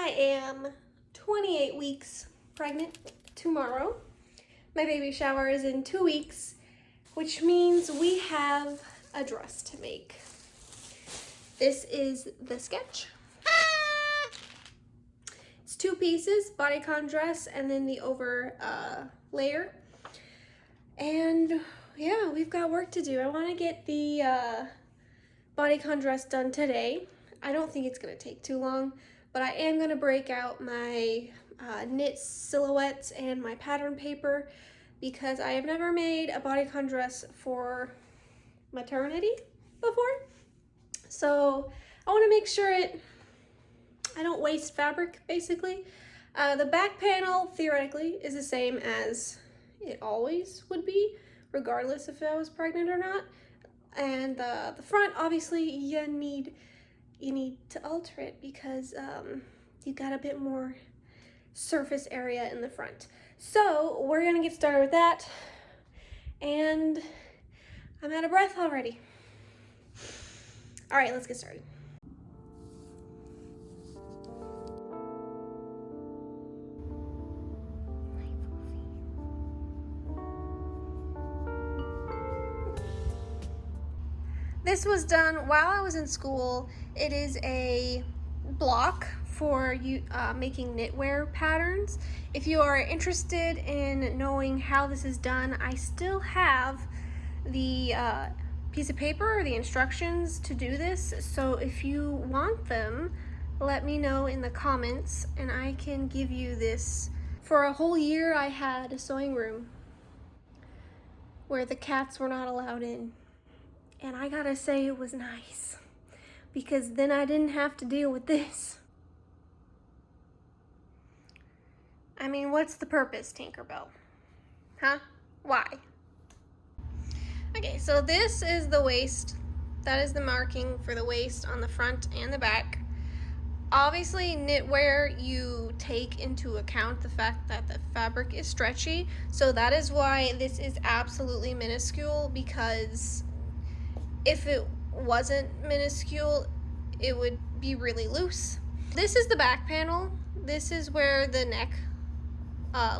I am 28 weeks pregnant tomorrow. My baby shower is in 2 weeks, which means we have a dress to make. This is the sketch. It's 2 pieces, bodycon dress and then the over layer. And yeah, we've got work to do. I want to get the bodycon dress done today. I don't think it's going to take too long, but I am going to break out my knit silhouettes and my pattern paper because I have never made a bodycon dress for maternity before. So I want to make sure I don't waste fabric, basically. The back panel, theoretically, is the same as it always would be, regardless if I was pregnant or not. And the front, obviously, you need to alter it because you got a bit more surface area in the front. So we're gonna get started with that, and I'm out of breath already. All right, let's get started. This was done while I was in school. It is a block for you making knitwear patterns. If you are interested in knowing how this is done, I still have the piece of paper or the instructions to do this. So if you want them, let me know in the comments and I can give you this. For a whole year, I had a sewing room where the cats were not allowed in. And I gotta say, it was nice because then I didn't have to deal with this. I mean, what's the purpose, Tinkerbell? Huh? Why? Okay, so this is the waist. That is the marking for the waist on the front and the back. Obviously, knitwear, you take into account the fact that the fabric is stretchy. So that is why this is absolutely minuscule, because if it wasn't minuscule, it would be really loose. This is the back panel. This is where the neck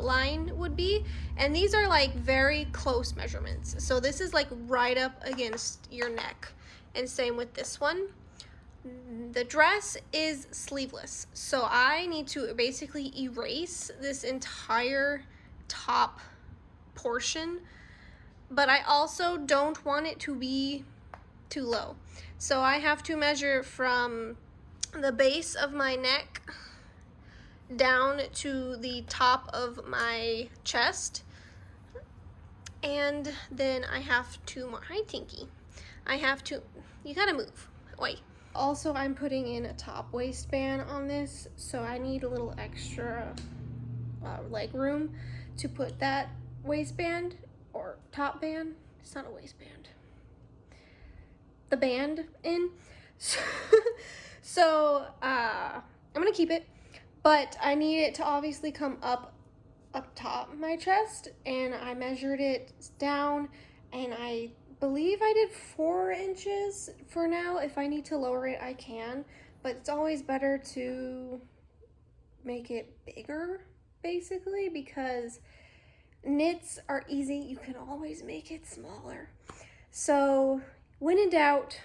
line would be. And these are like very close measurements. So this is like right up against your neck. And same with this one. The dress is sleeveless. So I need to basically erase this entire top portion. But I also don't want it to be too low. So I have to measure from the base of my neck down to the top of my chest. And then I have to, hi Tinky, you gotta move, oi. Also, I'm putting in a top waistband on this, so I need a little extra leg room to put that waistband or top band, it's not a waistband, the band in. So I'm gonna keep it, but I need it to obviously come up top my chest, and I measured it down, and I believe I did 4 inches for now. If I need to lower it, I can, but it's always better to make it bigger, basically, because knits are easy. You can always make it smaller. So when in doubt,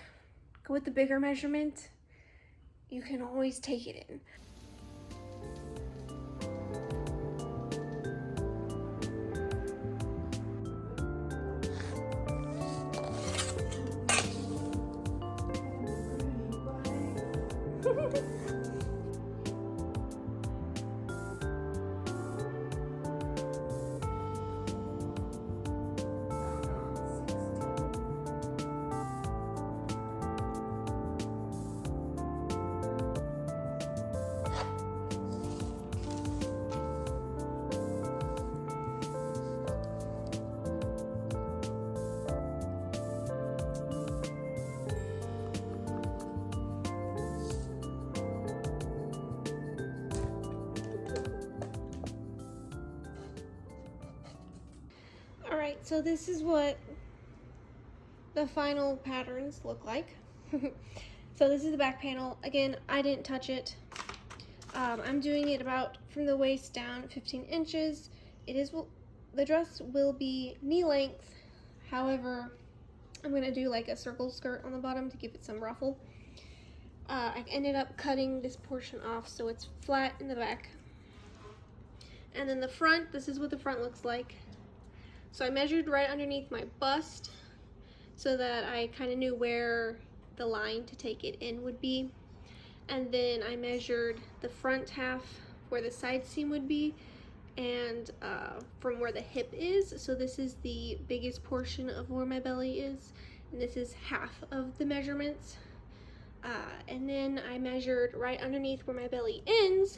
go with the bigger measurement. You can always take it in. Alright, so this is what the final patterns look like. So this is the back panel. Again, I didn't touch it. I'm doing it about from the waist down 15 inches. The dress will be knee length. However, I'm gonna do like a circle skirt on the bottom to give it some ruffle. I ended up cutting this portion off so it's flat in the back. And then the front, this is what the front looks like. So I measured right underneath my bust so that I kind of knew where the line to take it in would be. And then I measured the front half where the side seam would be and from where the hip is. So this is the biggest portion of where my belly is, and this is half of the measurements. And then I measured right underneath where my belly ends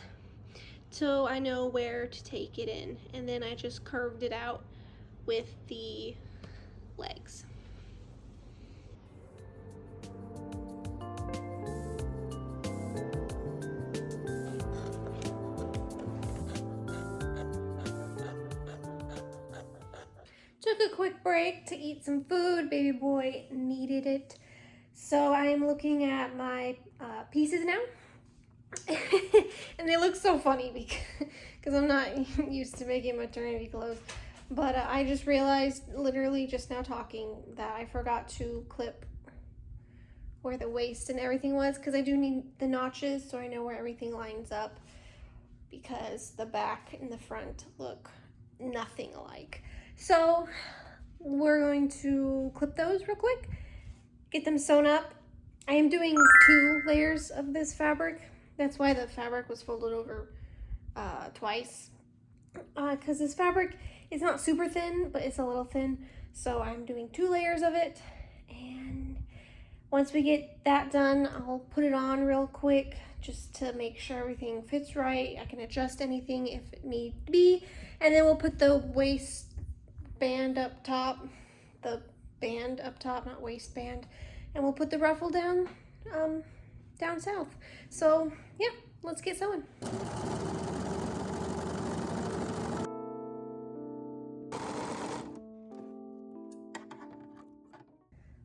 so I know where to take it in, and then I just curved it out with the legs. Took a quick break to eat some food. Baby boy needed it. So I am looking at my pieces now. And they look so funny because I'm not used to making maternity clothes. But I just realized, literally just now talking, that I forgot to clip where the waist and everything was, because I do need the notches so I know where everything lines up, because the back and the front look nothing alike. So we're going to clip those real quick, get them sewn up. I am doing 2 layers of this fabric. That's why the fabric was folded over twice, because this fabric is not super thin, but it's a little thin. So I'm doing 2 layers of it, and once we get that done, I'll put it on real quick just to make sure everything fits right. I can adjust anything if it need be, and then we'll put the waistband up top, not waistband, and we'll put the ruffle down down south. So yeah, let's get sewing.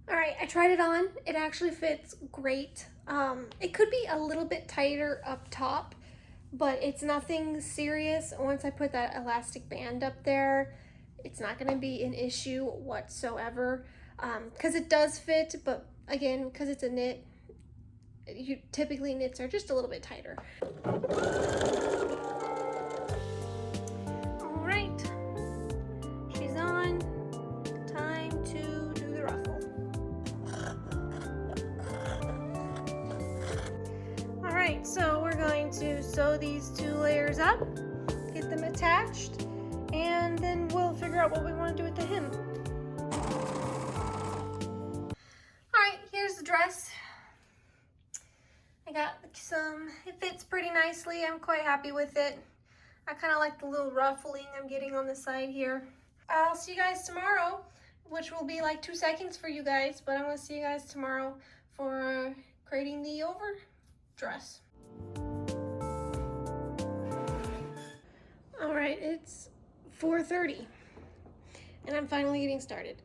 All right, I tried it on. It actually fits great. It could be a little bit tighter up top, but it's nothing serious. Once I put that elastic band up there, it's not gonna be an issue whatsoever, because it does fit, but again, because it's a knit, typically knits are just a little bit tighter. All right, she's on. Time to do the ruffle. All right, so we're going to sew these 2 layers up, get them attached, and then we'll figure out what we want to do with the hem. All right, here's the dress. I got it fits pretty nicely. I'm quite happy with it. I kind of like the little ruffling I'm getting on the side here. I'll see you guys tomorrow, which will be like 2 seconds for you guys, but I'm gonna see you guys tomorrow for creating the overdress. All right, it's 4:30 and I'm finally getting started,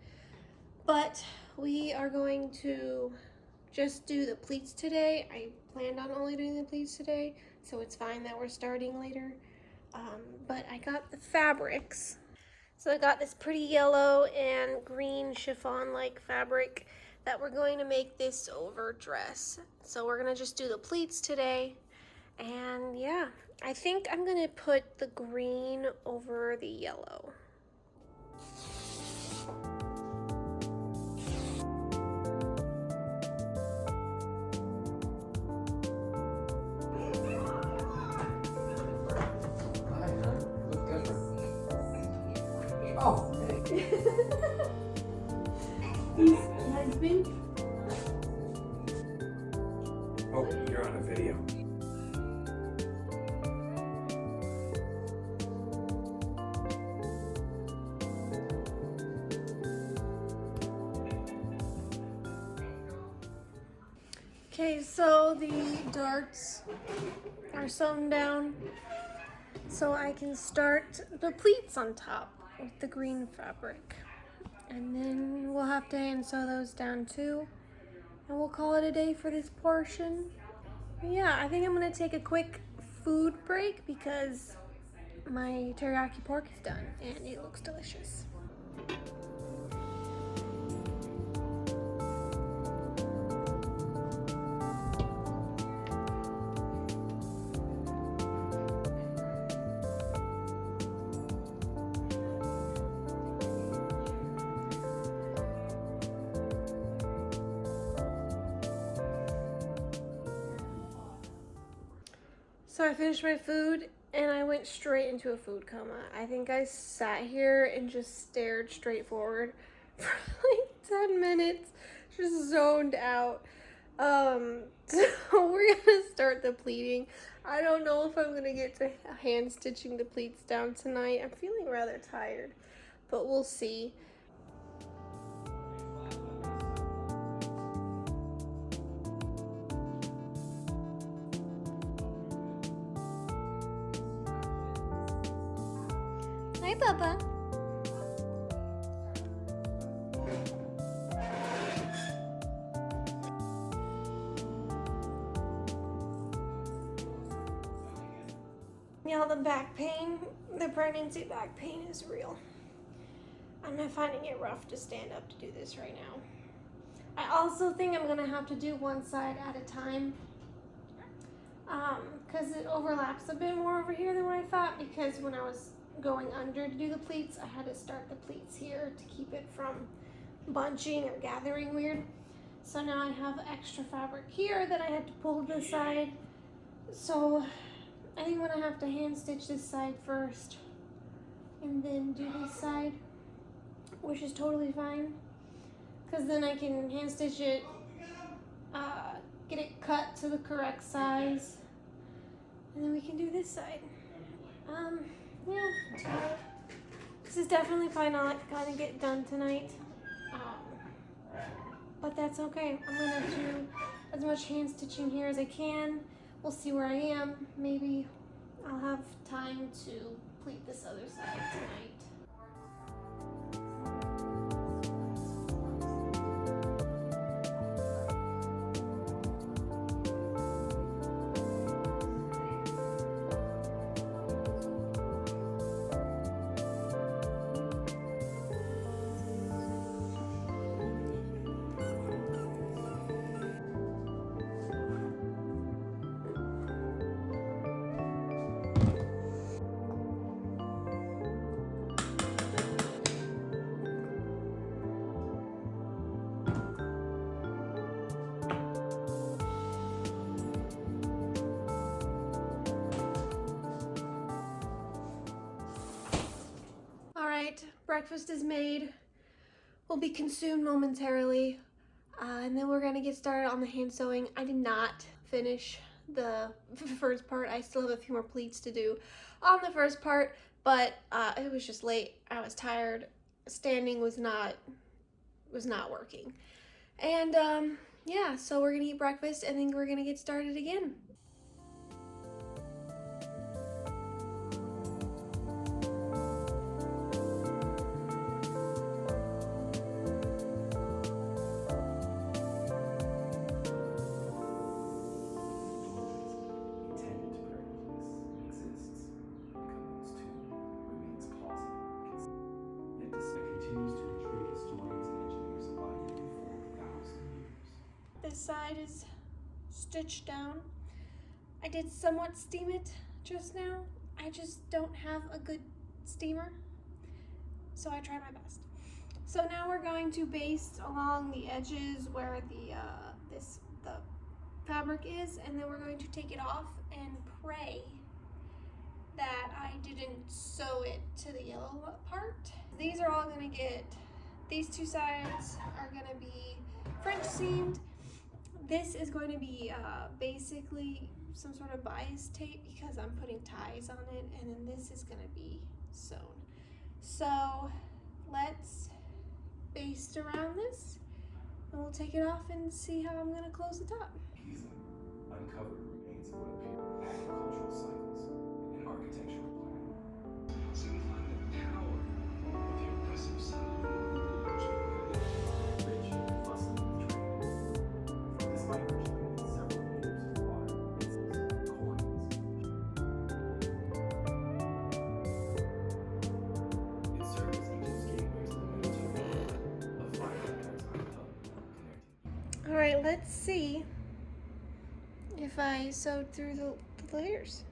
but we are going to just do the pleats today. I planned on only doing the pleats today, so it's fine that we're starting later. But I got the fabrics. So I got this pretty yellow and green chiffon-like fabric that we're going to make this overdress. So we're gonna just do the pleats today. And yeah, I think I'm gonna put the green over the yellow. Oh, He's husband. oh, you're on a video. Okay, so the darts are sewn down so I can start the pleats on top with the green fabric. And then we'll have to hand sew those down too. And we'll call it a day for this portion. But yeah, I think I'm gonna take a quick food break because my teriyaki pork is done and it looks delicious. So I finished my food and I went straight into a food coma. I think I sat here and just stared straight forward for like 10 minutes, just zoned out. So we're gonna start the pleating. I don't know if I'm gonna get to hand stitching the pleats down tonight. I'm feeling rather tired, but we'll see. Hi, Bubba. Y'all, the back pain, the pregnancy back pain is real. I'm not finding it rough to stand up to do this right now. I also think I'm gonna have to do one side at a time. Because it overlaps a bit more over here than what I thought, because when I was going under to do the pleats, I had to start the pleats here to keep it from bunching or gathering weird. So now I have extra fabric here that I had to pull to the side. So I think I'm gonna have to hand stitch this side first and then do this side, which is totally fine, because then I can hand stitch it, get it cut to the correct size, and then we can do this side. Yeah, this is definitely probably not gonna get done tonight, but that's okay. I'm gonna do as much hand stitching here as I can. We'll see where I am. Maybe I'll have time to pleat this other side tonight. Breakfast is made, will be consumed momentarily, and then we're gonna get started on the hand sewing. I did not finish the first part. I still have a few more pleats to do on the first part, but it was just late. I was tired. Standing was not working. And yeah, so we're gonna eat breakfast and then we're gonna get started again. This side is stitched down. I did somewhat steam it just now. I just don't have a good steamer, so I tried my best. So now we're going to baste along the edges where the fabric is, and then we're going to take it off and pray that I didn't sew it to the yellow part. These are all gonna get, these two sides are gonna be French seamed. This is going to be basically some sort of bias tape because I'm putting ties on it, and then this is going to be sewn. So let's baste around this, and we'll take it off and see how I'm going to close the top. Giza uncovered remains of what appear agricultural cycles and architectural planning. So we find the power of the oppressive sun and moon rich and bustling trade. Despite originating several meters of water, coins, let's see if I sewed through the layers.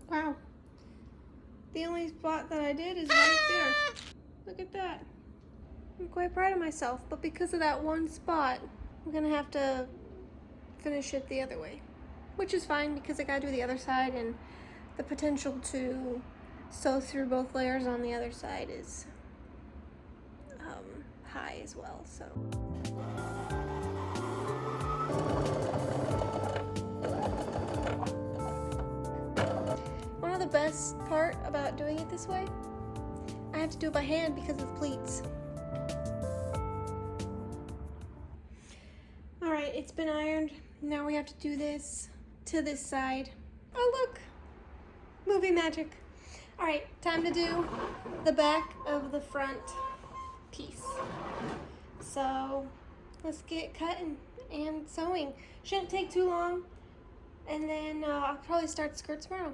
Wow. The only spot that I did is right there. Look at that. I'm quite proud of myself, but because of that one spot, I'm gonna have to finish it the other way. Which is fine because I gotta do the other side, and the potential to sew through both layers on the other side is high as well, so. One of the best part about doing it this way, I have to do it by hand because of the pleats. All right, it's been ironed. Now we have to do this to this side. Oh look, movie magic. All right, time to do the back of the front piece. So let's get cutting and sewing. Shouldn't take too long, and then I'll probably start the skirt tomorrow.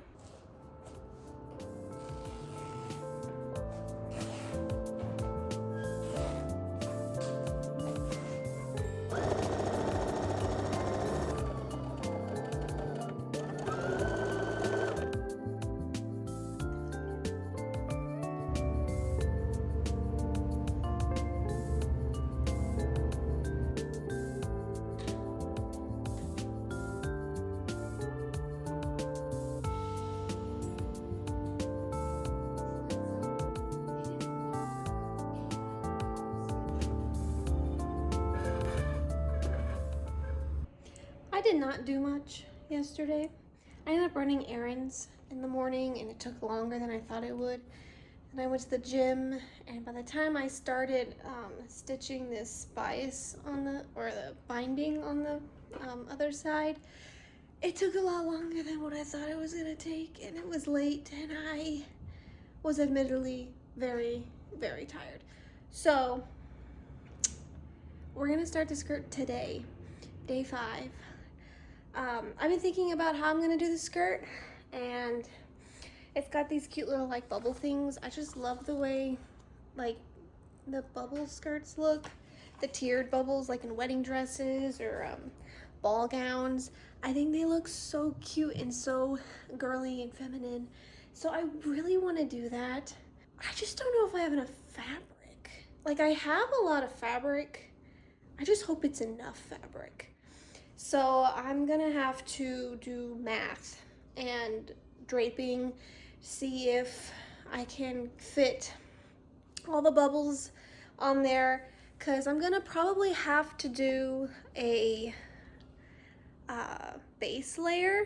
I did not do much yesterday. I ended up running errands in the morning and it took longer than I thought it would. And I went to the gym, and by the time I started stitching this bias on the binding on the other side, it took a lot longer than what I thought it was gonna take, and it was late, and I was admittedly very, very tired. So we're gonna start the skirt today, day 5. I've been thinking about how I'm gonna do the skirt, and it's got these cute little like bubble things. I just love the way like the bubble skirts look, the tiered bubbles like in wedding dresses or ball gowns. I think they look so cute and so girly and feminine. So I really want to do that. I just don't know if I have enough fabric. Like, I have a lot of fabric. I just hope it's enough fabric. So I'm gonna have to do math and draping, see if I can fit all the bubbles on there, because I'm gonna probably have to do a base layer,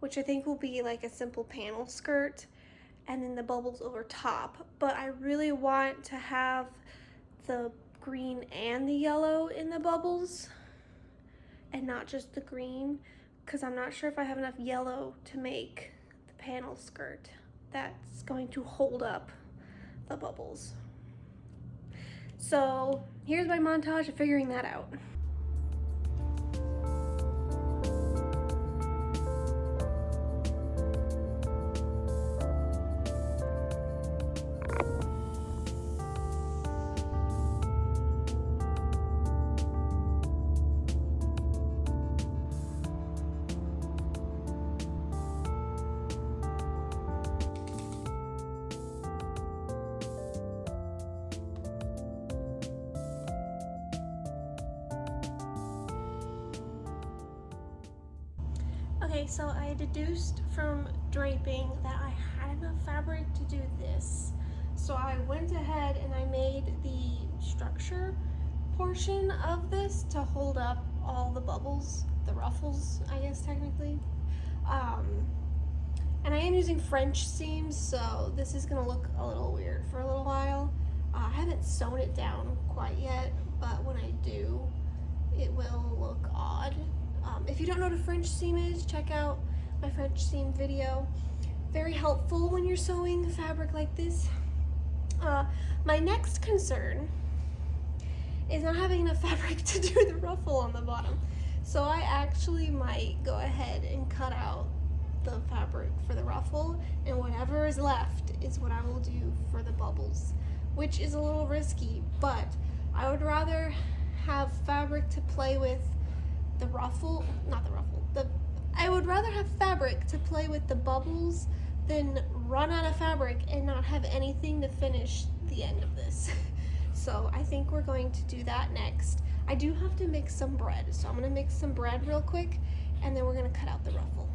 which I think will be like a simple panel skirt, and then the bubbles over top. But I really want to have the green and the yellow in the bubbles and not just the green, because I'm not sure if I have enough yellow to make the panel skirt that's going to hold up the bubbles. So here's my montage of figuring that out. Okay, so I deduced from draping that I had enough fabric to do this. So I went ahead and I made the structure portion of this to hold up all the bubbles, the ruffles, I guess technically. And I am using French seams, so this is gonna look a little weird for a little while. I haven't sewn it down quite yet, but when I do, it will look odd. If you don't know what a French seam is, check out my French seam video. Very helpful when you're sewing fabric like this. My next concern is not having enough fabric to do the ruffle on the bottom. So I actually might go ahead and cut out the fabric for the ruffle, and whatever is left is what I will do for the bubbles, which is a little risky, but I would rather have fabric to play with the ruffle, not the ruffle, I would rather have fabric to play with the bubbles than run out of fabric and not have anything to finish the end of this. So I think we're going to do that next. I do have to mix some bread, so I'm gonna mix some bread real quick, and then we're gonna cut out the ruffle.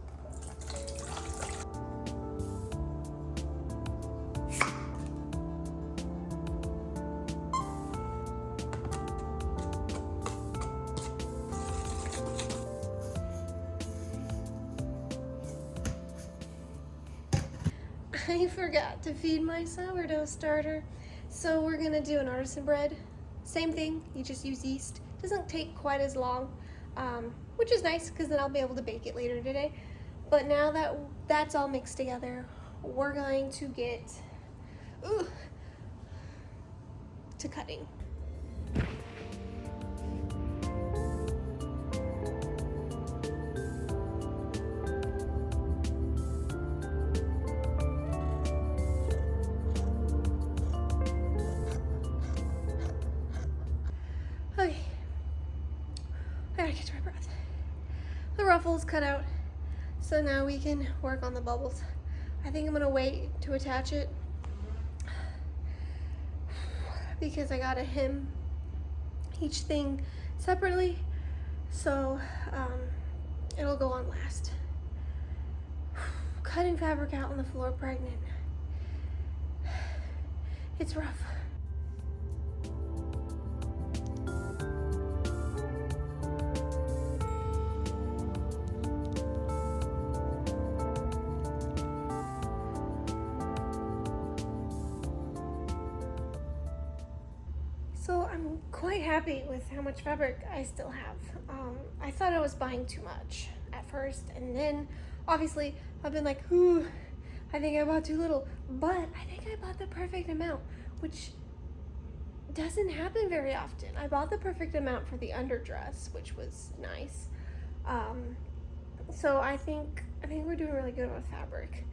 I forgot to feed my sourdough starter. So we're gonna do an artisan bread. Same thing, you just use yeast. Doesn't take quite as long, which is nice because then I'll be able to bake it later today. But now that that's all mixed together, we're going to get to cutting. Okay, I gotta catch my breath. The ruffle's cut out, so now we can work on the bubbles. I think I'm gonna wait to attach it because I gotta hem each thing separately, so it'll go on last. Cutting fabric out on the floor pregnant. It's rough. So I'm quite happy with how much fabric I still have. I thought I was buying too much at first, and then obviously I've been like, ooh, I think I bought too little, but I think I bought the perfect amount, which doesn't happen very often. I bought the perfect amount for the underdress, which was nice. So I think we're doing really good with fabric.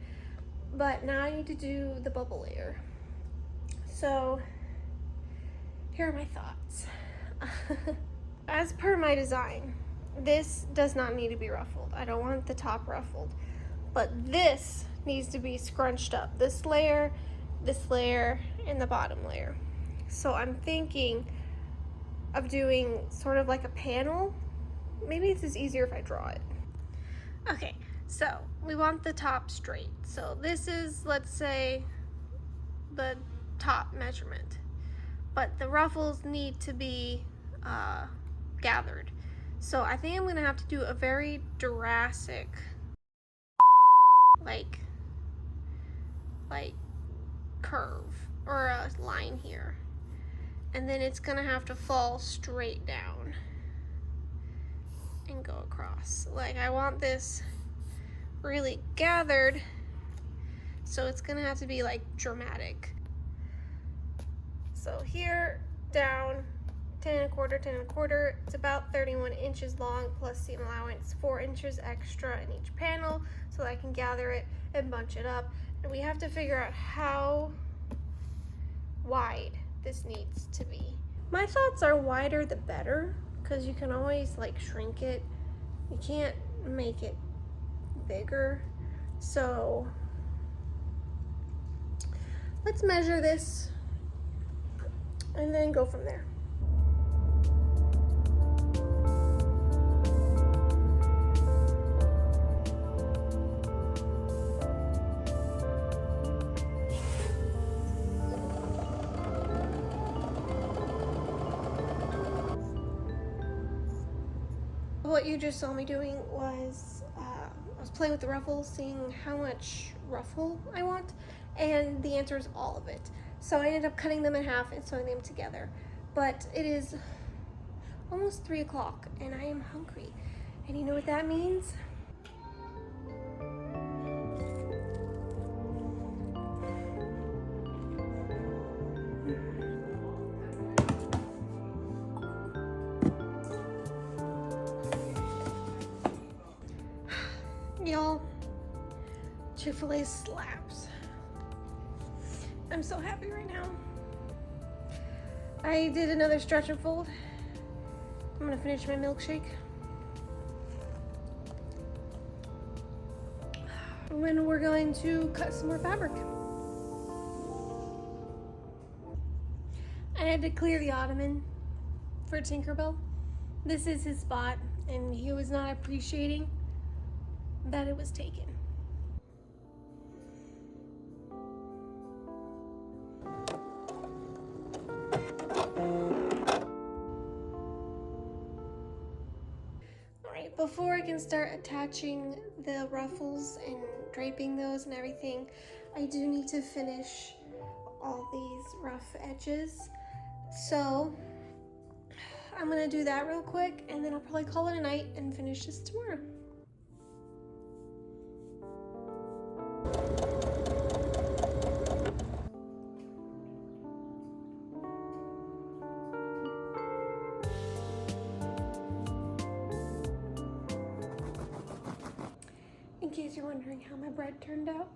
But now I need to do the bubble layer. So here are my thoughts. As per my design, this does not need to be ruffled. I don't want the top ruffled, but this needs to be scrunched up. This layer, and the bottom layer. So I'm thinking of doing sort of like a panel. Maybe this is easier if I draw it. Okay, so we want the top straight. So this is, let's say, the top measurement. But the ruffles need to be gathered. So I think I'm gonna have to do a very Jurassic, like curve or a line here. And then it's gonna have to fall straight down and go across. Like, I want this really gathered, so it's gonna have to be like dramatic. So here, down, 10 1/4, 10 1/4. It's about 31 inches long plus seam allowance, 4 inches extra in each panel so that I can gather it and bunch it up. And we have to figure out how wide this needs to be. My thoughts are wider the better, because you can always like shrink it. You can't make it bigger. So let's measure this and then go from there. What you just saw me doing was I was playing with the ruffles, seeing how much ruffle I want, and the answer is all of it. So I ended up cutting them in half and sewing them together. But it is almost 3 o'clock and I am hungry. And you know what that means? Y'all, Chick-fil-A slaps. I'm so happy right now. I did another stretch and fold. I'm gonna finish my milkshake. When we're going to cut some more fabric. I had to clear the ottoman for Tinkerbell. This is his spot, and he was not appreciating that it was taken. Alright, before I can start attaching the ruffles and draping those and everything, I do need to finish all these rough edges. So I'm gonna do that real quick, and then I'll probably call it a night and finish this tomorrow. In case you're wondering how my bread turned out.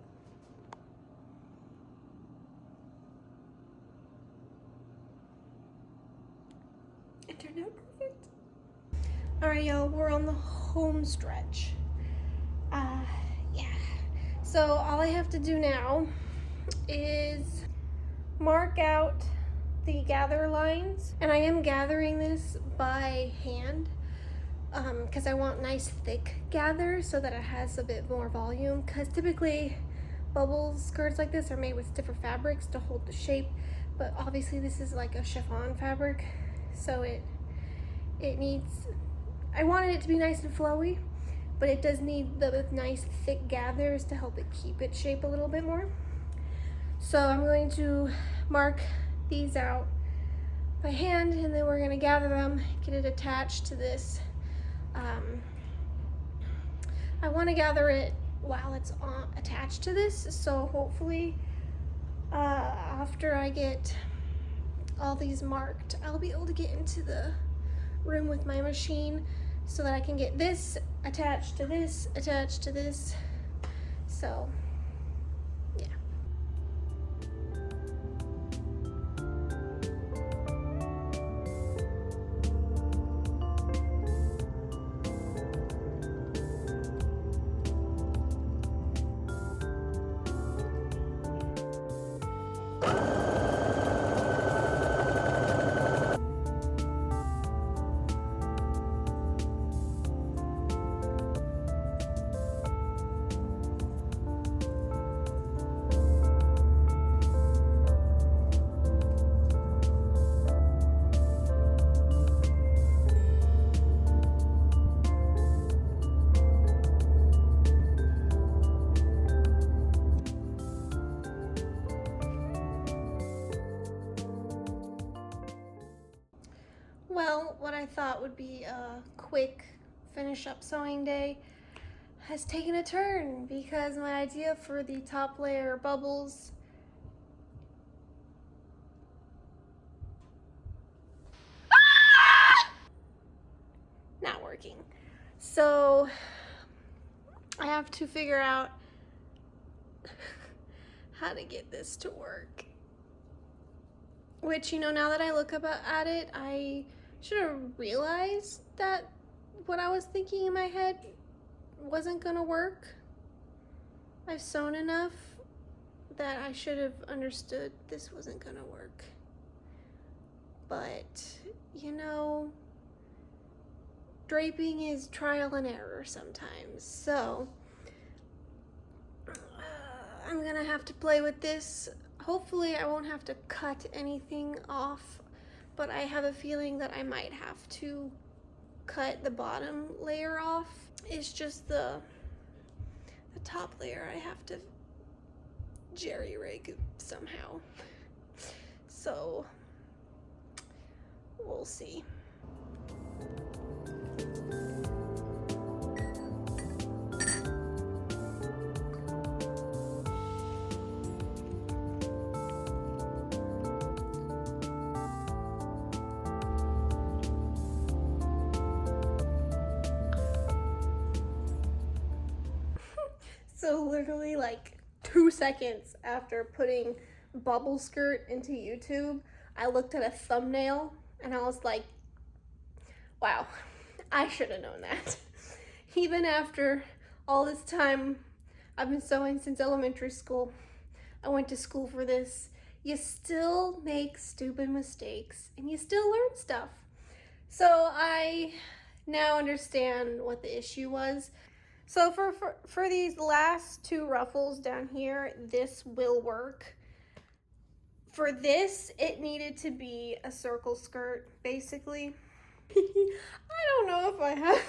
It turned out perfect. Alright, y'all, we're on the home stretch. Yeah. So all I have to do now is mark out the gather lines. And I am gathering this by hand because I want nice thick gather so that it has a bit more volume, because typically bubble skirts like this are made with stiffer fabrics to hold the shape, but obviously this is like a chiffon fabric, so it needs, I wanted it to be nice and flowy, but it does need the nice thick gathers to help it keep its shape a little bit more. So I'm going to mark these out by hand, and then we're going to gather them, get it attached to this. I want to gather it while it's attached to this, so hopefully after I get all these marked, I'll be able to get into the room with my machine so that I can get this attached to this, so yeah. Well, what I thought would be a quick finish up sewing day has taken a turn, because my idea for the top layer bubbles not working. So I have to figure out how to get this to work. Which, you know, now that I look at it, I should have realized that what I was thinking in my head wasn't gonna work. I've sewn enough that I should have understood this wasn't gonna work. But, you know, draping is trial and error sometimes. So, I'm gonna have to play with this. Hopefully I won't have to cut anything off, but I have a feeling that I might have to cut the bottom layer off. It's just the top layer I have to jerry rig somehow. So we'll see. So literally like 2 seconds after putting bubble skirt into YouTube, I looked at a thumbnail and I was like, wow, I should have known that. Even after all this time, I've been sewing since elementary school. I went to school for this. You still make stupid mistakes and you still learn stuff. So I now understand what the issue was. So for these last 2 ruffles down here, this will work. For this, it needed to be a circle skirt, basically. I don't know if I have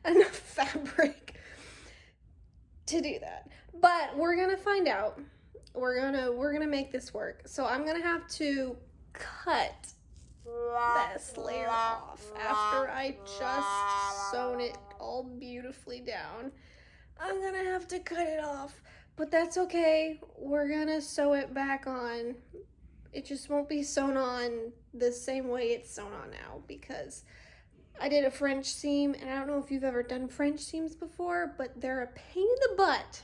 enough fabric to do that, but we're gonna find out. We're gonna make this work. So I'm gonna have to cut this layer off after I just sewn it all beautifully down. I'm gonna have to cut it off, but that's okay. We're gonna sew it back on. It just won't be sewn on the same way it's sewn on now because I did a French seam, and I don't know if you've ever done French seams before, but they're a pain in the butt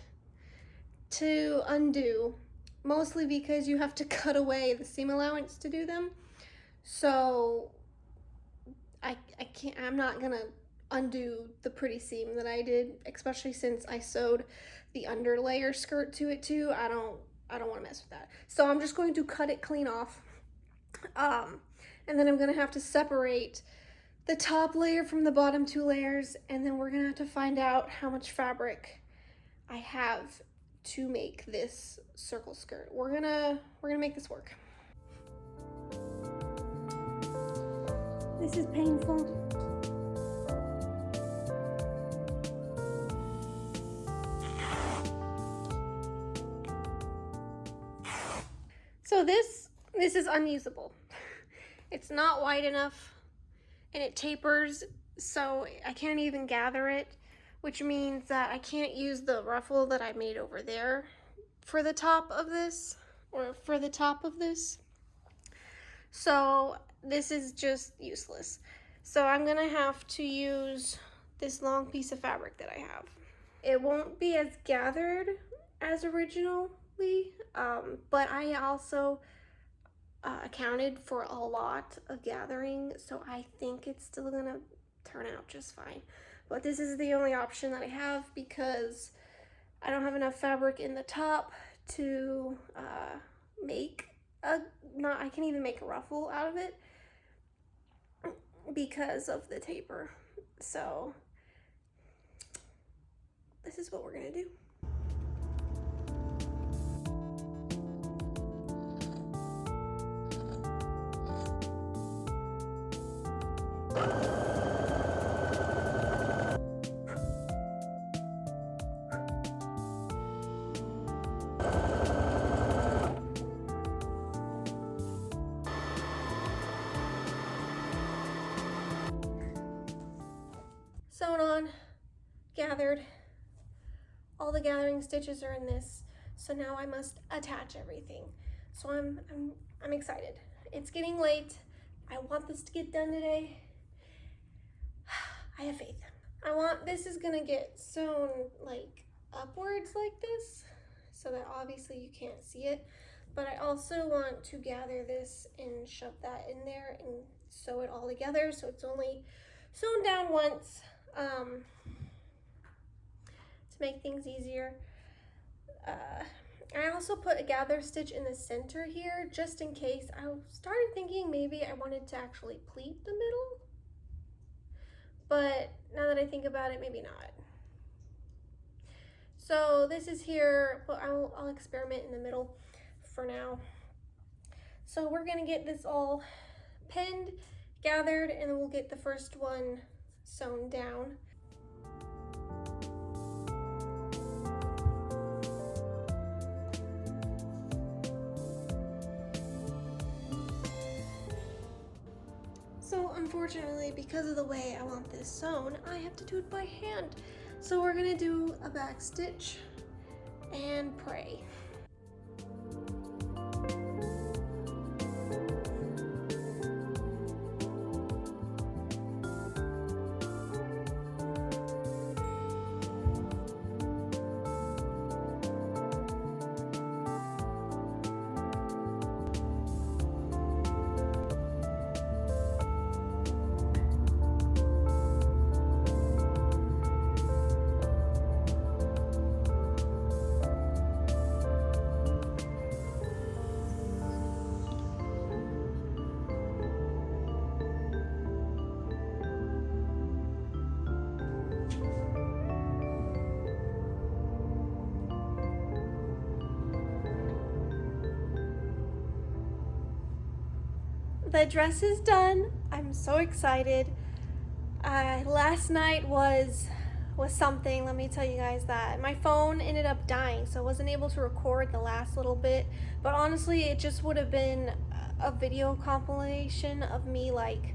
to undo, mostly because you have to cut away the seam allowance to do them. So I'm not gonna undo the pretty seam that I did, especially since I sewed the underlayer skirt to it too. I don't want to mess with that. So I'm just going to cut it clean off. And then I'm gonna have to separate the top layer from the bottom 2 layers, and then we're gonna have to find out how much fabric I have to make this circle skirt. We're gonna make this work. This is painful. So this is unusable. It's not wide enough and it tapers, so I can't even gather it, which means that I can't use the ruffle that I made over there for the top of this, So this is just useless. So I'm gonna have to use this long piece of fabric that I have. It won't be as gathered as originally, but I also accounted for a lot of gathering, so I think it's still gonna turn out just fine. But this is the only option that I have because I don't have enough fabric in the top to I can't even make a ruffle out of it because of the taper. So this is what we're gonna do. Sewn on, gathered. All the gathering stitches are in this, so now I must attach everything. So I'm excited. It's getting late. I want this to get done today. I have faith. This is gonna get sewn like upwards like this, so that obviously you can't see it. But I also want to gather this and shove that in there and sew it all together so it's only sewn down once, to make things easier. I also put a gather stitch in the center here just in case. I started thinking maybe I wanted to actually pleat the middle, but now that I think about it, maybe not. So this is here, but I'll experiment in the middle for now. So we're gonna get this all pinned, gathered, and then we'll get the first one sewn down. So unfortunately, because of the way I want this sewn, I have to do it by hand. So we're gonna do a back stitch and pray. the dress is done. I'm so excited. Last night was something, let me tell you guys that. My phone ended up dying, so I wasn't able to record the last little bit. But honestly, it just would have been a video compilation of me like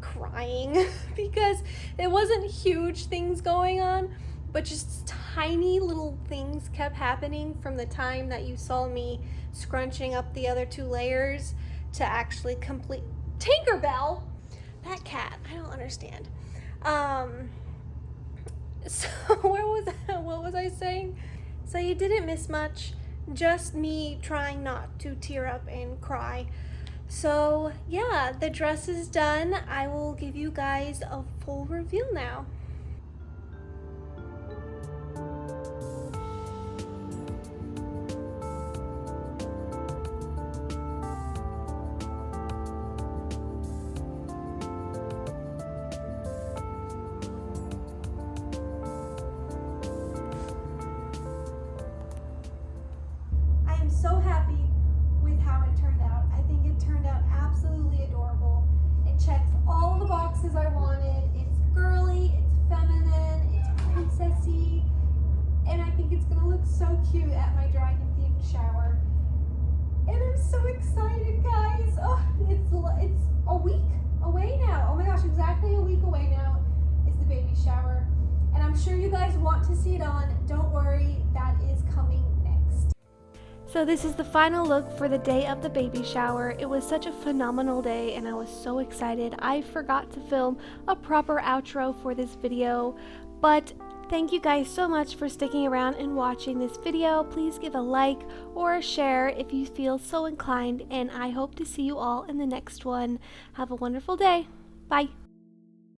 crying because it wasn't huge things going on, but just tiny little things kept happening from the time that you saw me scrunching up the other 2 layers to actually complete. Tinkerbell, that cat, I don't understand. So what was I saying? So you didn't miss much, just me trying not to tear up and cry. So yeah, the dress is done. I will give you guys a full reveal now. I am so happy with how it turned out. I think it turned out absolutely adorable. It checks all the boxes I wanted. It's girly, it's feminine, it's princessy, and I think it's gonna look so cute at my dragon themed shower. And I'm so excited, guys. Oh, it's a week away now. Oh my gosh, exactly a week away now is the baby shower. And I'm sure you guys want to see it on. Don't worry, that is coming next. So this is the final look for the day of the baby shower. It was such a phenomenal day and I was so excited. I forgot to film a proper outro for this video, but thank you guys so much for sticking around and watching this video. Please give a like or a share if you feel so inclined, and I hope to see you all in the next one. Have a wonderful day. Bye.